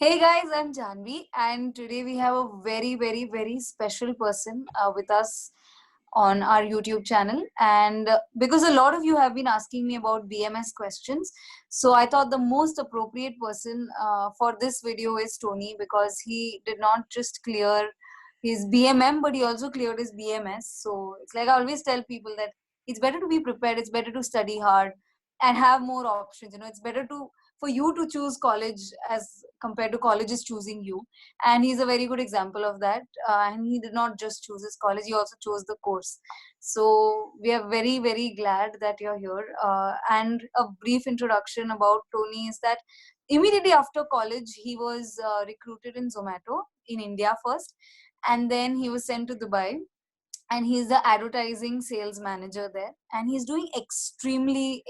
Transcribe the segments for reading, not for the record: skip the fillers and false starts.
Hey guys, I'm Janvi, and today we have a very special person with us on our YouTube channel. And because a lot of you have been asking me about BMS questions, so I thought the most appropriate person for this video is Tony, because he did not just clear his BMM, but he also cleared his BMS. So it's like I always tell people that it's better to be prepared, it's better to study hard and have more options. It's better to for you to choose college as compared to colleges choosing you, and he's a very good example of that. And he did not just choose his college, he also chose the course. So we are very glad that you're here. And a brief introduction about Tony is that immediately after college he was recruited in Zomato in India first, and then he was sent to Dubai, and he's the advertising sales manager there, and he's doing extremely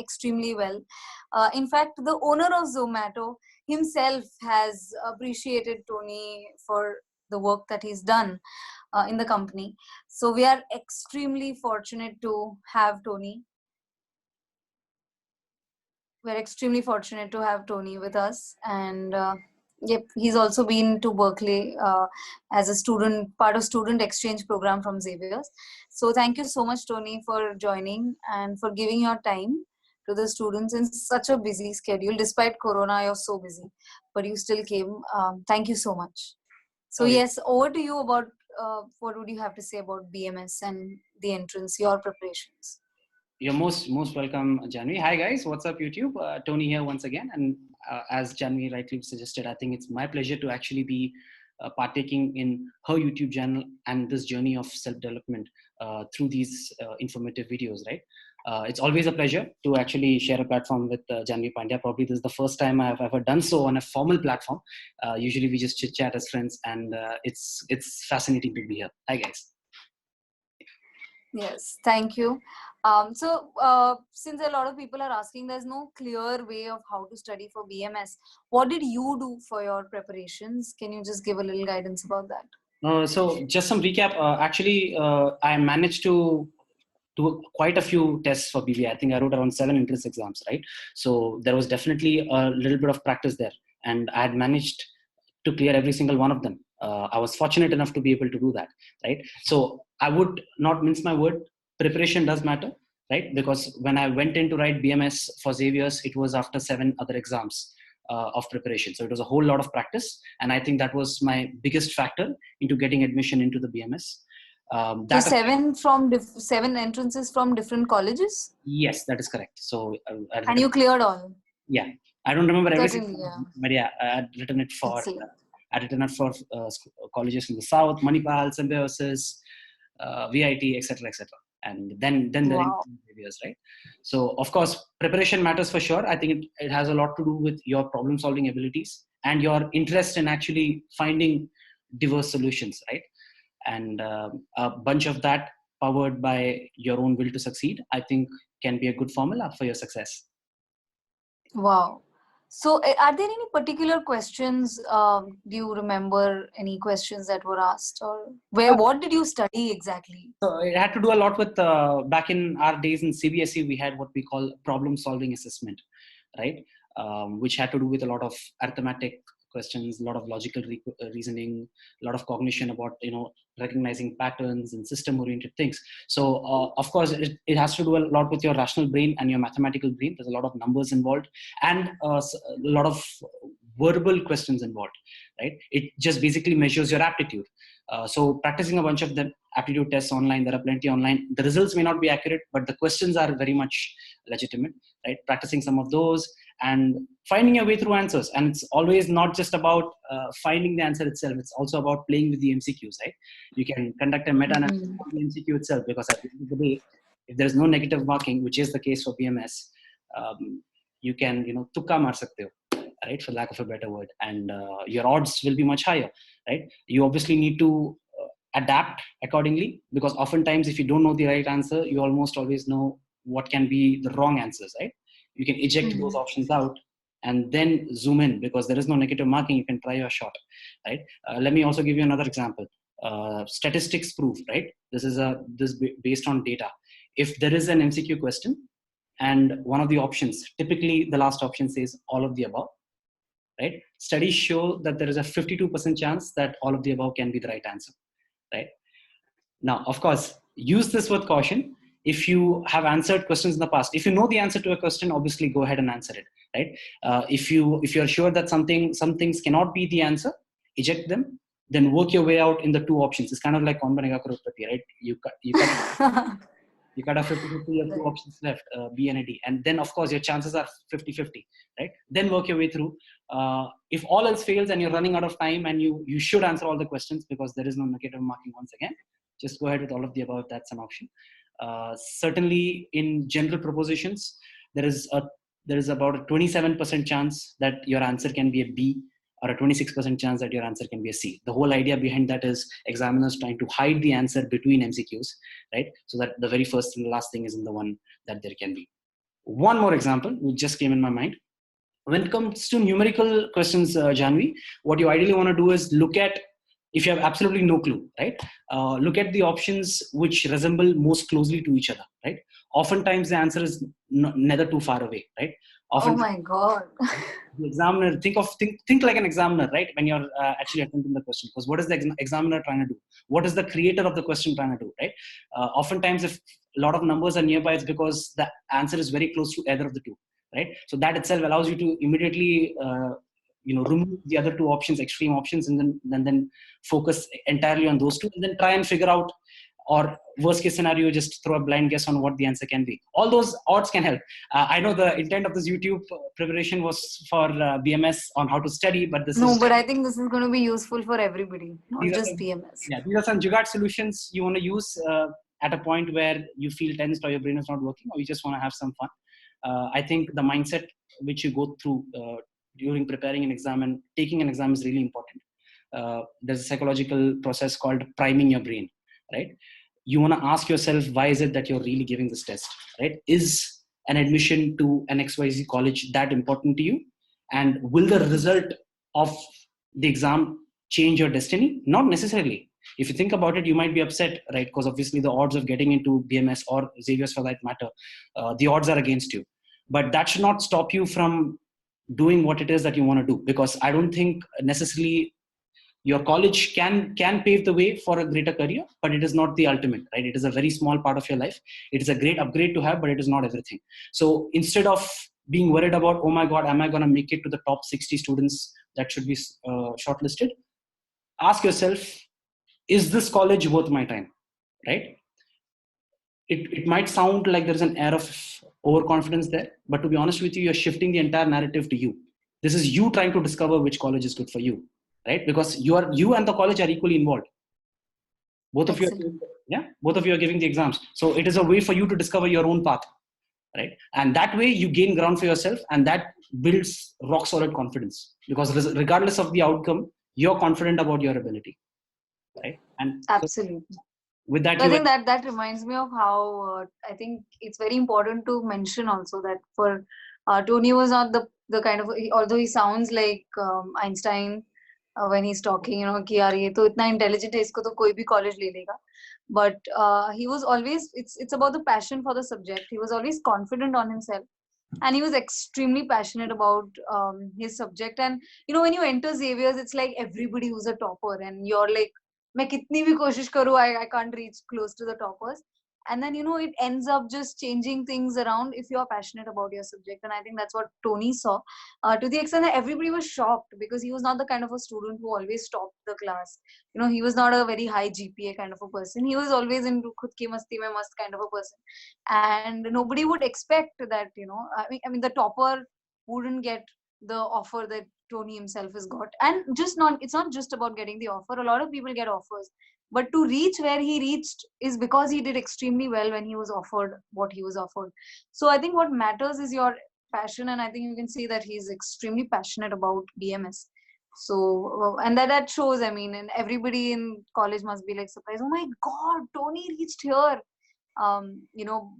well. In fact, the owner of Zomato himself has appreciated Tony for the work that he's done in the company. So we are extremely fortunate to have Tony. We're extremely fortunate to have Tony with us, and yep, he's also been to Berkeley as a student, part of student exchange program from Xavier's. So thank you so much, Tony, for joining and for giving your time to the students in such a busy schedule. Despite Corona, you're so busy, but you still came. Thank you so much. So Okay. yes, over to you about what would you have to say about BMS and the entrance, your preparations. You're most welcome, Janvi. Hi guys, what's up YouTube? Tony here once again, and as Janvi rightly suggested, I think it's my pleasure to actually be partaking in her YouTube channel and this journey of self-development through these informative videos. Right? It's always a pleasure to actually share a platform with Janvi Pandya. Probably this is the first time I have ever done so on a formal platform. Usually we just chit chat as friends, and it's fascinating to be here. Hi guys. Yes, thank you. Since a lot of people are asking, there's no clear way of how to study for BMS. What did you do for your preparations? Can you just give a little guidance about that? So just some recap. I managed to do quite a few tests for BBA. I think I wrote around 7 entrance exams, right? So there was definitely a little bit of practice there, and I had managed to clear every single one of them. I was fortunate enough to be able to do that, right? So I would not mince my word. Preparation does matter, right? Because when I went in to write BMS for Xavier's, it was after 7 other exams of preparation. So it was a whole lot of practice, and I think that was my biggest factor into getting admission into the BMS. So seven entrances from different colleges, Yes, that is correct. So I'd and written, you cleared all. yeah, I don't remember every single Certainly, yeah. one, but yeah, Excellent. I'd written it for colleges in the South, Manipal, Symbiosis, VIT, etc., etc. And then there are Wow. areas, right? So of course, preparation matters for sure. I think it has a lot to do with your problem solving abilities and your interest in actually finding diverse solutions, right? And a bunch of that powered by your own will to succeed, I think can be a good formula for your success. Wow. So, are there any particular questions? Do you remember any questions that were asked, or where? What did you study exactly? So it had to do a lot with back in our days in CBSE, we had what we call problem solving assessment, right? Which had to do with a lot of arithmetic questions, a lot of logical reasoning, a lot of cognition about recognizing patterns and system oriented things. So of course it has to do a lot with your rational brain and your mathematical brain. There's a lot of numbers involved, and a lot of verbal questions involved, right? It just basically measures your aptitude. So practicing a bunch of the aptitude tests online, there are plenty online. The results may not be accurate, but the questions are very much legitimate, right? Practicing some of those and finding your way through answers. And it's always not just about finding the answer itself. It's also about playing with the MCQs, right? You can conduct a meta-analysis Mhm. on the MCQ itself, because at the end of the day, if there's no negative marking, which is the case for BMS, you can, tukka maar sakte ho, right? For lack of a better word. And your odds will be much higher, right? You obviously need to adapt accordingly, because oftentimes if you don't know the right answer, you almost always know what can be the wrong answers, right? You can eject those Mhm. options out and then zoom in, because there is no negative marking. You can try your shot, right? Let me also give you another example. Statistics proof, right? This based on data. If there is an MCQ question and one of the options, typically the last option says all of the above, right? Studies show that there is a 52% chance that all of the above can be the right answer, right? Now, of course, use this with caution. If you have answered questions in the past, if you know the answer to a question, obviously go ahead and answer it, right? If you're sure that some things cannot be the answer, eject them. Then work your way out in the two options. It's kind of like kaun banega crorepati, right? You cut a 50-50, you have two Right. options left, B and a D. And then, of course, your chances are 50-50, right? Then work your way through. If all else fails and you're running out of time, and you should answer all the questions because there is no negative marking once again, just go ahead with all of the above. That's an option. Certainly, in general propositions, there is about a 27% chance that your answer can be a B, or a 26% chance that your answer can be a C. The whole idea behind that is examiners trying to hide the answer between MCQs, right? So that the very first and last thing is in the one that there can be. One more example which just came in my mind. When it comes to numerical questions, Janvi, what you ideally want to do is look at, if you have absolutely no clue, right? Look at the options which resemble most closely to each other, right? Oftentimes the answer is neither too far away, right? Oh Often my God. the examiner, think like an examiner, right? When you're actually attempting the question, because what is the examiner trying to do? What is the creator of the question trying to do, right? Oftentimes, if a lot of numbers are nearby, it's because the answer is very close to either of the two, right? So that itself allows you to immediately remove the other two options, extreme options, and then focus entirely on those two, and then try and figure out, or worst case scenario, just throw a blind guess on what the answer can be. All those odds can help. I know the intent of this YouTube preparation was for BMS on how to study, but No, but I think this is going to be useful for everybody, not these are just some, BMS. these are some jugaad solutions you want to use at a point where you feel tensed or your brain is not working, or you just want to have some fun. I think the mindset which you go through during preparing an exam and taking an exam is really important. There's a psychological process called priming your brain, right? You want to ask yourself, why is it that you're really giving this test, right? Is an admission to an XYZ college that important to you? And will the result of the exam change your destiny? Not necessarily. If you think about it, you might be upset, right? Because obviously the odds of getting into BMS or Xavier's for that matter, the odds are against you. But that should not stop you from doing what it is that you want to do, because I don't think necessarily your college can pave the way for a greater career, but it is not the ultimate, right? It is a very small part of your life. It is a great upgrade to have, but it is not everything. So instead of being worried about, oh my god, am I going to make it to the top 60 students that should be shortlisted, ask yourself, is this college worth my time, right? It might sound like there's an air of overconfidence there, but to be honest with you, you're shifting the entire narrative to you. This is you trying to discover which college is good for you, right? Because you and the college are equally involved. Both of you Excellent. both of you are giving the exams, so it is a way for you to discover your own path, right? And that way you gain ground for yourself, and that builds rock solid confidence, because regardless of the outcome, you're confident about your ability, right? And so Absolutely. with that, So I you think that reminds me of how I think it's very important to mention also that for Tony was not the kind of, although he sounds like Einstein when he's talking, कि यार ये तो इतना intelligent है, इसको तो कोई भी college ले लेगा. But he was always, it's about the passion for the subject. He was always confident on himself, and he was extremely passionate about his subject. And when you enter Xavier's, it's like everybody who's a topper, and you're like, मैं कितनी भी कोशिश करूँ, I can't reach close to the toppers. And then it ends up just changing things around if you're passionate about your subject. And I think that's what Tony saw, to the extent that everybody was shocked, because he was not the kind of a student who always topped the class. He was not a very high GPA kind of a person. He was always into khud ki masti mein mast kind of a person, and nobody would expect that. I mean the topper wouldn't get the offer that Tony himself has got. And it's not just about getting the offer. A lot of people get offers, but to reach where he reached is because he did extremely well when he was offered what he was offered. So I think what matters is your passion, and I think you can see that he's extremely passionate about BMS. So and that shows. I mean, and everybody in college must be like surprised, oh my god, Tony reached here.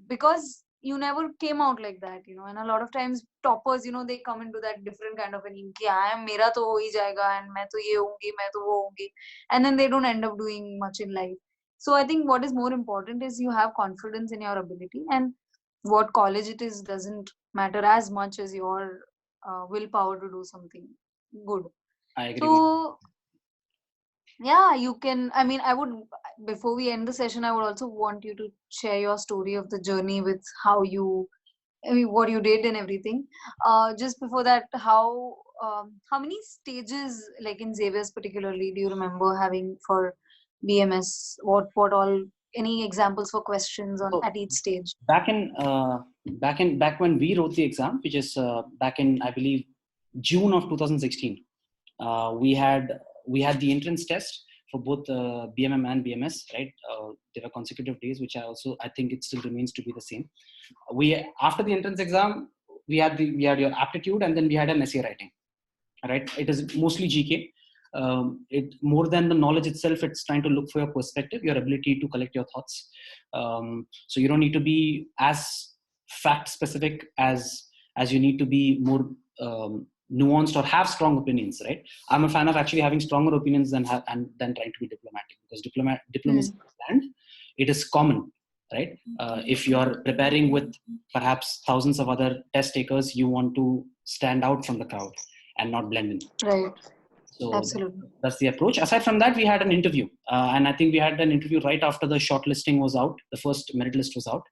Because you never came out like that. And a lot of times toppers, they come into that different kind of an कि I am मेरा तो हो ही जाएगा, and मैं तो ये होंगी, मैं तो वो होंगी, and then they don't end up doing much in life. So I think what is more important is you have confidence in your ability, and what college it is doesn't matter as much as your willpower to do something good. I agree. So yeah, you can, I mean, I would, before we end the session, I would also want you to share your story of the journey with how you, I mean, what you did and everything. Just before that, how many stages, like in Xavier's particularly, do you remember having for BMS? What all? Any examples for questions on So at each stage? back in back when we wrote the exam, which is back in, I believe, June of 2016, we had the entrance test for both BMM and BMS, right? There were consecutive days, which I think it still remains to be the same. We After the entrance exam, we had your aptitude, and then we had an essay writing, right? It is mostly GK. It more than the knowledge itself, it's trying to look for your perspective, your ability to collect your thoughts. So you don't need to be as fact specific as you need to be more nuanced or have strong opinions, right? I'm a fan of actually having stronger opinions than trying to be diplomatic, because Hmm. diplomacy and it is common, right? If you're preparing with perhaps thousands of other test takers, you want to stand out from the crowd and not blend in. Right. So Absolutely. that's the approach. Aside from that, we had an interview, and I think we had an interview right after the shortlisting was out. The first merit list was out,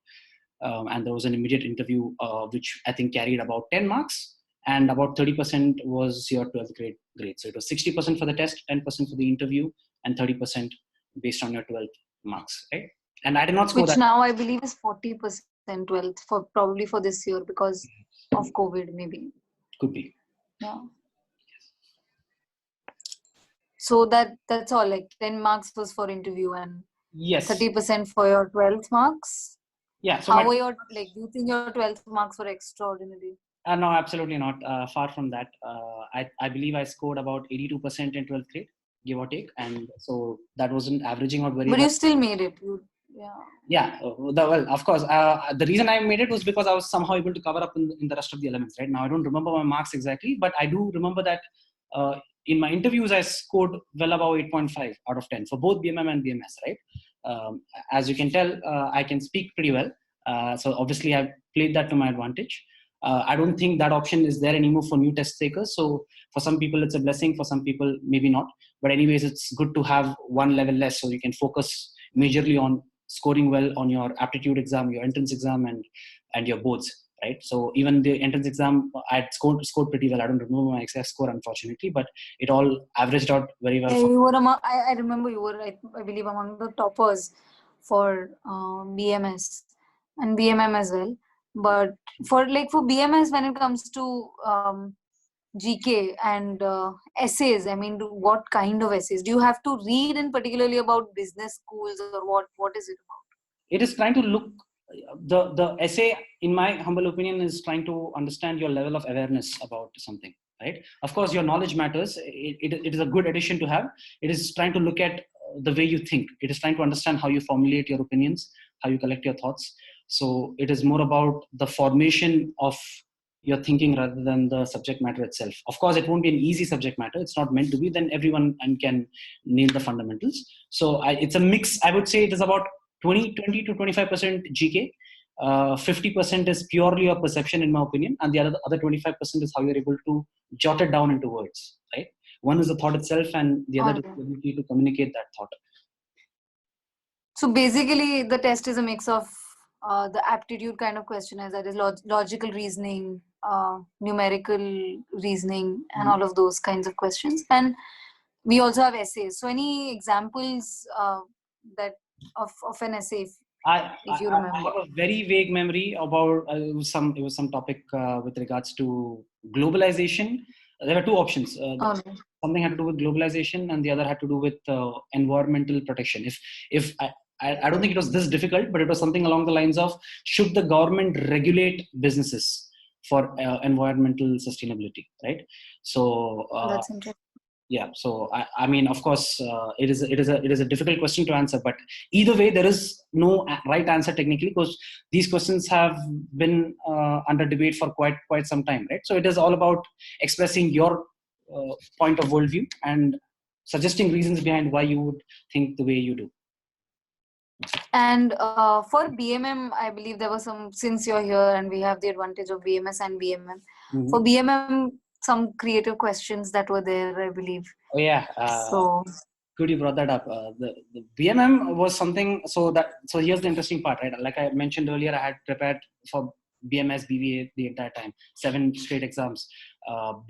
and there was an immediate interview, which I think carried about 10 marks, and about 30% was your 12th grade. So it was 60% for the test, 10% for the interview, and 30% based on your 12th marks, right? And I did not score Which that. now I believe is 40% 12th for probably for this year because of COVID, maybe. Could be. Yeah. So that's all. Like 10 marks was for interview and Yes. 30% for your 12th marks. Yeah. So How my were your, like, do you think your 12th marks were extraordinary? No, absolutely not. Far from that. I believe I scored about 82% in 12th grade, give or take. And so that wasn't averaging out very But well. you still made it. Yeah. Yeah, well, of course. The reason I made it was because I was somehow able to cover up in the rest of the elements, right? Now, I don't remember my marks exactly, but I do remember that in my interviews, I scored well above 8.5 out of 10 for both BMM and BMS, right? As you can tell, I can speak pretty well. So obviously, I've played that to my advantage. I don't think that option is there anymore for new test takers. So for some people, it's a blessing. For some people, maybe not. But anyways, it's good to have one level less so you can focus majorly on scoring well on your aptitude exam, your entrance exam, and your boards, right? So even the entrance exam, I scored pretty well. I don't remember my exact score, unfortunately, but it all averaged out very well. Yeah, you were among, I remember you were, I believe, among the toppers for BMS and BMM as well. But for BMS, when it comes to GK and essays, I mean, what kind of essays? Do you have to read in particularly about business schools, or what is it about? It is trying to look, the essay, in my humble opinion, is trying to understand your level of awareness about something, right? Of course your knowledge matters. It is a good addition to have. It is trying to look at the way you think. It is trying to understand how you formulate your opinions, how you collect your thoughts. So it is more about the formation of your thinking rather than the subject matter itself. Of course it won't be an easy subject matter. It's not meant to be. Then everyone and can nail the fundamentals. So it's a mix. I would say it is about 20 to 25% GK. 50% is purely your perception, in my opinion, and the other 25% is how you're able to jot it down into words. Right? One is the thought itself, and the other is Okay. the ability to communicate that thought. So basically, the test is a mix of the aptitude kind of questionnaires, that is logical reasoning, numerical reasoning, and all of those kinds of questions. And we also have essays. So any examples that of an essay, if you I remember? have a very vague memory about it was some topic with regards to globalization. There were two options. Oh, no. Something had to do with globalization, and the other had to do with environmental protection. If I don't think it was this difficult, but it was something along the lines of, should the government regulate businesses for environmental sustainability, right? So That's interesting. yeah, so I mean, of course, it is a difficult question to answer, but either way there is no right answer technically, because these questions have been under debate for quite some time, right? So it is all about expressing your point of worldview and suggesting reasons behind why you would think the way you do. And for BMM, I believe there was some, since you're here and we have the advantage of BMS and BMM. For Mhm. BMM, some creative questions that were there, I believe. Oh yeah. So Good you brought that up. The BMM was something. So here's the interesting part, right? Like I mentioned earlier, I had prepared for BMS, BVA the entire time, 7 straight exams.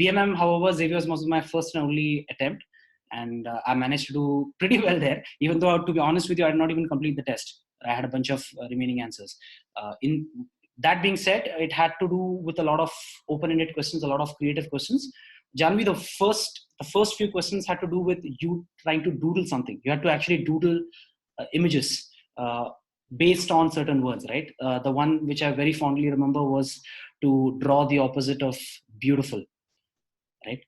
BMM, however, Xavier was my first and only attempt, and I managed to do pretty well there. Even though, to be honest with you, I did not even complete the test. I had a bunch of remaining answers. In that being said, it had to do with a lot of open-ended questions, a lot of creative questions. Janvi, the first few questions had to do with you trying to doodle something. You had to actually doodle images based on certain words, right? The one which I very fondly remember was to draw the opposite of beautiful, right?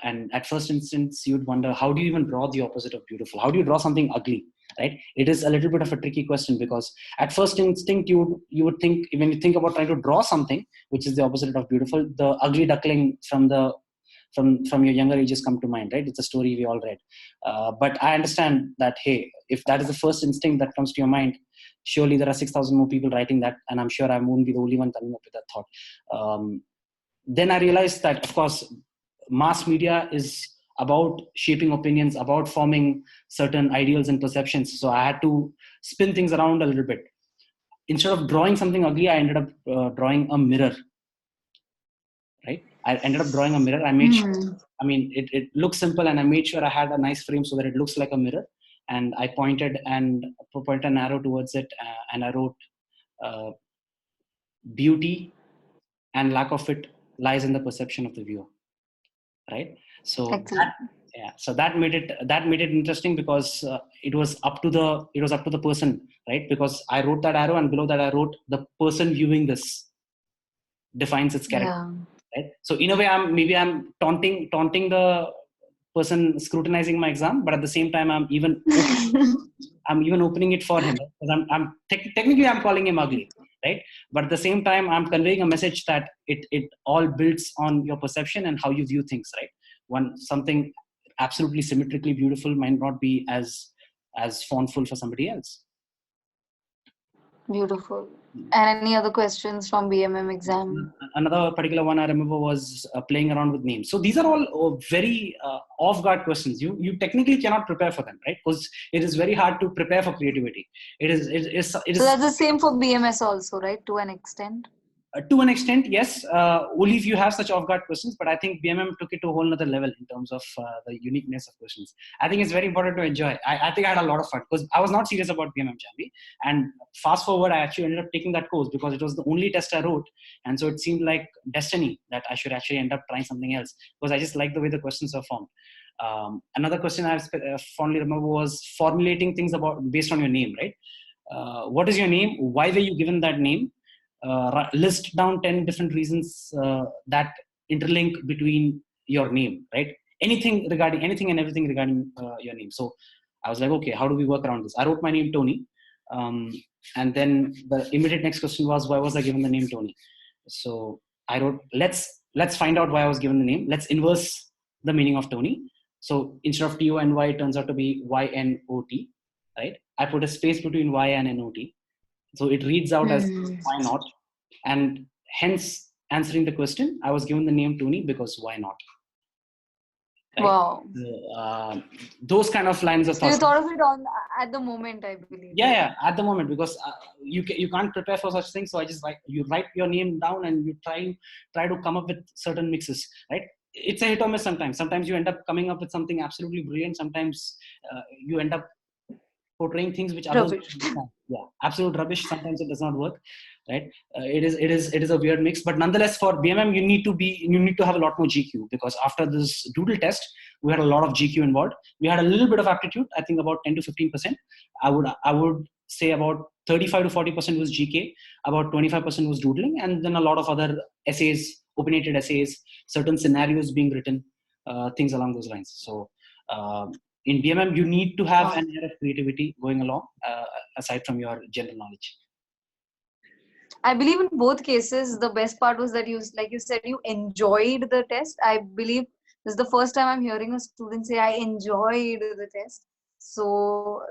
And at first instance, you'd wonder, how do you even draw the opposite of beautiful? How do you draw something ugly, right? It is a little bit of a tricky question, because at first instinct, you would think, when you think about trying to draw something which is the opposite of beautiful, the ugly duckling from your younger ages come to mind, right? It's a story we all read. But I understand that, hey, if that is the first instinct that comes to your mind, surely there are 6,000 more people writing that, and I'm sure I won't be the only one coming up with that thought. Then I realized that, of course, mass media is about shaping opinions, about forming certain ideals and perceptions. So I had to spin things around a little bit. Instead of drawing something ugly, I ended up drawing a mirror. Right? I ended up drawing a mirror. I made sure, I mean, it looks simple, and I made sure I had a nice frame so that it looks like a mirror. And I pointed an arrow towards it, and I wrote, beauty and lack of it lies in the perception of the viewer. Right? So excellent. so that made it interesting, because it was up to the person, right? Because I wrote that arrow, and below that I wrote, the person viewing this defines its character. Yeah. Right? So in a way, I'm taunting the person scrutinizing my exam, but at the same time, I'm even opening it for him, because I'm technically I'm calling him ugly, right? But at the same time, I'm conveying a message that it all builds on your perception and how you view things, right? Something absolutely symmetrically beautiful might not be as fawnful for somebody else. Beautiful. And any other questions from BMM exam? Another particular one I remember was playing around with names. So these are all very off-guard questions. You technically cannot prepare for them, right? Because it is very hard to prepare for creativity. It is. So that's the same for BMS also, right? To an extent. To an extent, yes. Only if you have such off-guard questions, but I think BMM took it to a whole other level in terms of the uniqueness of questions. I think it's very important to enjoy. I think I had a lot of fun, because I was not serious about BMM, Janvi. And fast forward, I actually ended up taking that course because it was the only test I wrote. And so it seemed like destiny that I should actually end up trying something else, because I just like the way the questions are formed. Another question I fondly remember was formulating things based on your name, right? What is your name? Why were you given that name? List down 10 different reasons that interlink between your name, right? Anything and everything regarding your name. So I was like, okay, how do we work around this? I wrote my name Tony. And then the immediate next question was, why was I given the name Tony? So I wrote, let's find out why I was given the name. Let's inverse the meaning of Tony. So instead of T-O-N-Y, it turns out to be Y-N-O-T, right? I put a space between Y and N-O-T. So it reads out as why not? And hence answering the question, I was given the name Tony because why not? Right? Wow. Those kind of lines of thought. thought. So you thought of it at the moment, I believe. Yeah, at the moment, because you can't prepare for such things. So I just you write your name down and you try to come up with certain mixes, right? It's a hit or miss sometimes. Sometimes you end up coming up with something absolutely brilliant. Sometimes you end up portraying things which others absolute rubbish. Sometimes it does not work, right? It is a weird mix, but nonetheless, for BMM you need to have a lot more GQ, because after this doodle test we had a lot of GQ involved. We had a little bit of aptitude, I think about 10 to 15%. I would say about 35 to 40% was GK, about 25% was doodling, and then a lot of other essays, opinionated essays, certain scenarios being written, things along those lines. So in BMM, you need to have an air of creativity going along, aside from your general knowledge. I believe in both cases, the best part was that like you said, you enjoyed the test. I believe this is the first time I'm hearing a student say, I enjoyed the test. So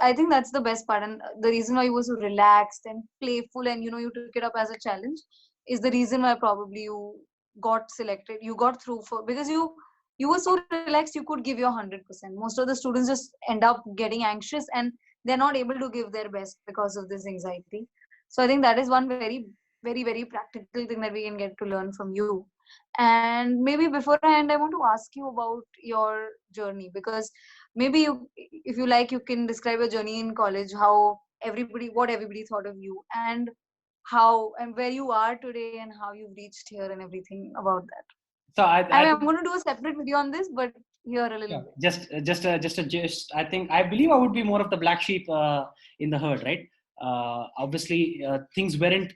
I think that's the best part. And the reason why you were so relaxed and playful and, you took it up as a challenge is the reason why probably you got selected, you got through for, because you were so relaxed, you could give your 100%. Most of the students just end up getting anxious and they're not able to give their best because of this anxiety. So I think that is one very practical thing that we can get to learn from you. And maybe beforehand, I want to ask you about your journey, because maybe you, if you like, you can describe your journey in college, how what everybody thought of you, and how and where you are today, and how you've reached here, and everything about that. So I I mean, think I'm going to do a separate video on this, but here a little yeah, bit. just I think I believe I would be more of the black sheep in the herd, right? Obviously, things weren't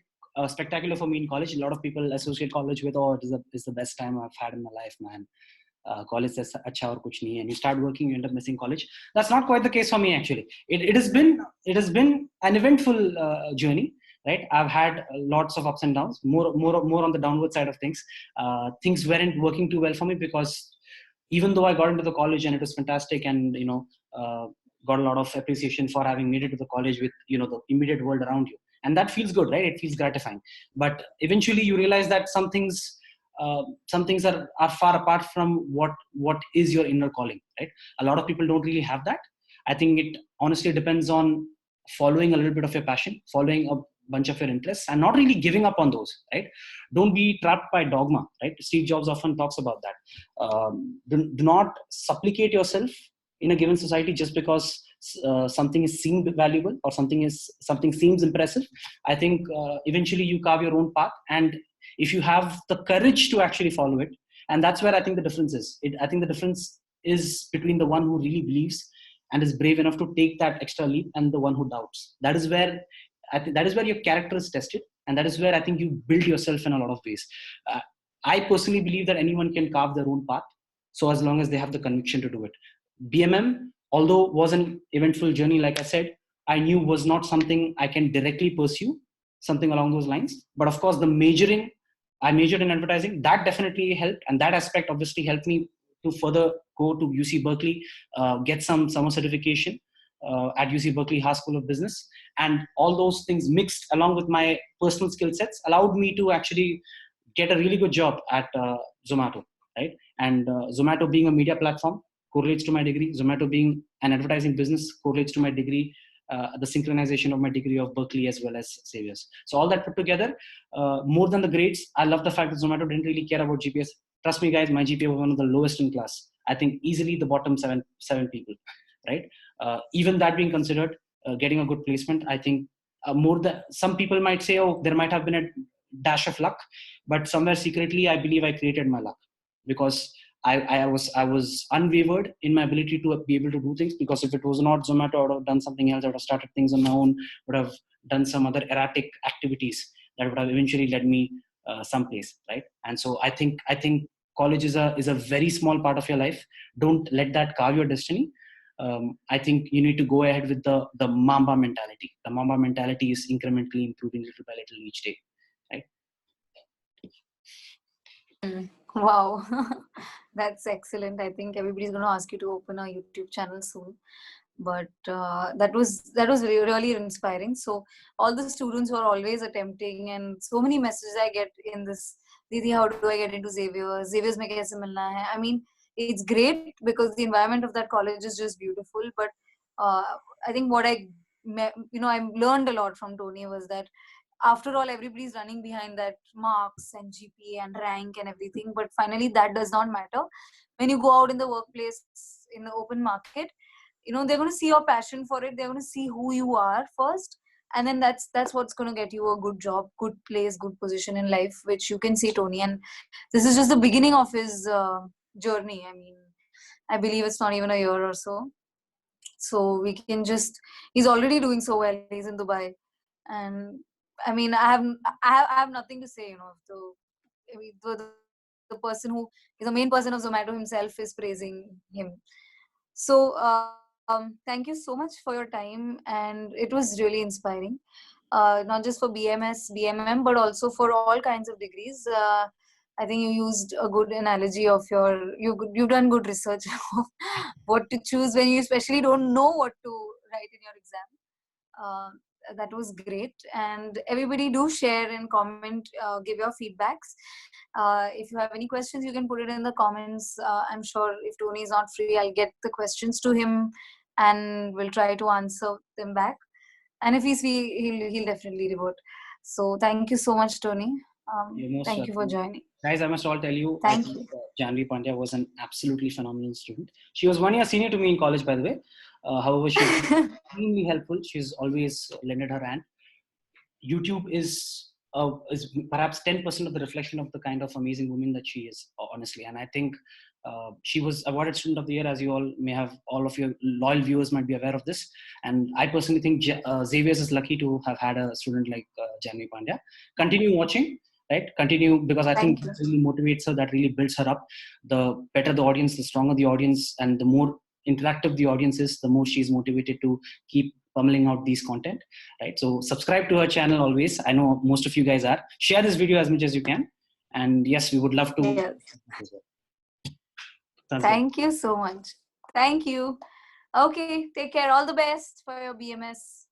spectacular for me in college. A lot of people associate college with, oh, it is the best time I've had in my life, man. College से अच्छा और कुछ नहीं है, and you start working, you end up missing college. That's not quite the case for me, actually. It has been an eventful journey, right? I've had lots of ups and downs, more on the downward side of things. Things weren't working too well for me because even though I got into the college and it was fantastic, and got a lot of appreciation for having made it to the college with the immediate world around you, and that feels good, right? It feels gratifying. But eventually, you realize that some things are far apart from what is your inner calling, right? A lot of people don't really have that. I think it honestly depends on following a little bit of your passion, following a bunch of your interests, and not really giving up on those, right? Don't be trapped by dogma, right? Steve Jobs often talks about that. Do not supplicate yourself in a given society just because something is seen valuable, or something seems impressive. I think eventually you carve your own path, and if you have the courage to actually follow it, and that's where I think the difference is. I think the difference is between the one who really believes and is brave enough to take that extra leap, and the one who doubts. That is where I think that is where your character is tested, and that is where I think you build yourself in a lot of ways. Uh, I personally believe that anyone can carve their own path, so as long as they have the conviction to do it. BMM, although was an eventful journey, like I said, I knew was not something I can directly pursue, something along those lines. But of course, I majored in advertising. That definitely helped, and that aspect obviously helped me to further go to UC Berkeley, get some summer certification at UC Berkeley Haas School of Business, and all those things mixed along with my personal skill sets allowed me to actually get a really good job at Zomato, right? And Zomato being a media platform correlates to my degree. Zomato being an advertising business correlates to my degree. The synchronization of my degree of Berkeley as well as Xavier's. So all that put together, more than the grades, I love the fact that Zomato didn't really care about GPS. Trust me, guys, my GPA was one of the lowest in class. I think easily the bottom seven people, right? Even that being considered, getting a good placement, I think more than some people might say, oh, there might have been a dash of luck, but somewhere secretly, I believe I created my luck because I was unwavered in my ability to be able to do things. Because if it was not Zomato, I would have done something else. I would have started things on my own. Would have done some other erratic activities that would have eventually led me someplace, right? And so I think college is a very small part of your life. Don't let that carve your destiny. I think you need to go ahead with the Mamba mentality. The Mamba mentality is incrementally improving little by little each day, right? Wow, that's excellent. I think everybody's going to ask you to open a YouTube channel soon. But that was really inspiring. So all the students who are always attempting, and so many messages I get in this, Didi, how do I get into Xavier's mein kaise milna hai? I mean, it's great because the environment of that college is just beautiful. But uh, I think what I learned a lot from Tony was that after all, everybody's running behind that marks and GPA and rank and everything, but finally that does not matter. When you go out in the workplace, in the open market, they're going to see your passion for it. They're going to see who you are first, and then that's what's going to get you a good job, good place, good position in life, which you can see Tony. And this is just the beginning of his journey. I mean, I believe it's not even a year or so. So we can just, he's already doing so well. He's in Dubai. And I mean, I have nothing to say. I mean, the person who is the main person of Zomato himself is praising him. So thank you so much for your time, and it was really inspiring. Not just for BMS, BMM, but also for all kinds of degrees. I think you used a good analogy of you've done good research of what to choose when you especially don't know what to write in your exam. that was great. And everybody do share and comment, give your feedbacks. If you have any questions, you can put it in the comments. I'm sure if Tony is not free, I'll get the questions to him and we'll try to answer them back. And if he's free, he'll definitely revert. So thank you so much, Tony. You're most Thank you for welcome. joining. Guys, I must all tell you, I Thank think you. Janvi Pandya was an absolutely phenomenal student. She was 1 year senior to me in college, by the way. However, she's extremely helpful. She's always lended her hand. YouTube is perhaps 10% of the reflection of the kind of amazing woman that she is, honestly. And I think she was awarded Student of the Year, as you all may have, all of your loyal viewers might be aware of this. And I personally think Xavier's is lucky to have had a student like Janvi Pandya. Continue watching, right? Continue, because I think that really motivates her, that really builds her up. The better the audience, the stronger the audience, and the more interactive the audience is, the more she's motivated to keep pummeling out these content, right? So subscribe to her channel always. I know most of you guys are. Share this video as much as you can. And yes, we would love to. Yes. Sounds Thank you so much. Thank you. Okay, take care. All the best for your BMS.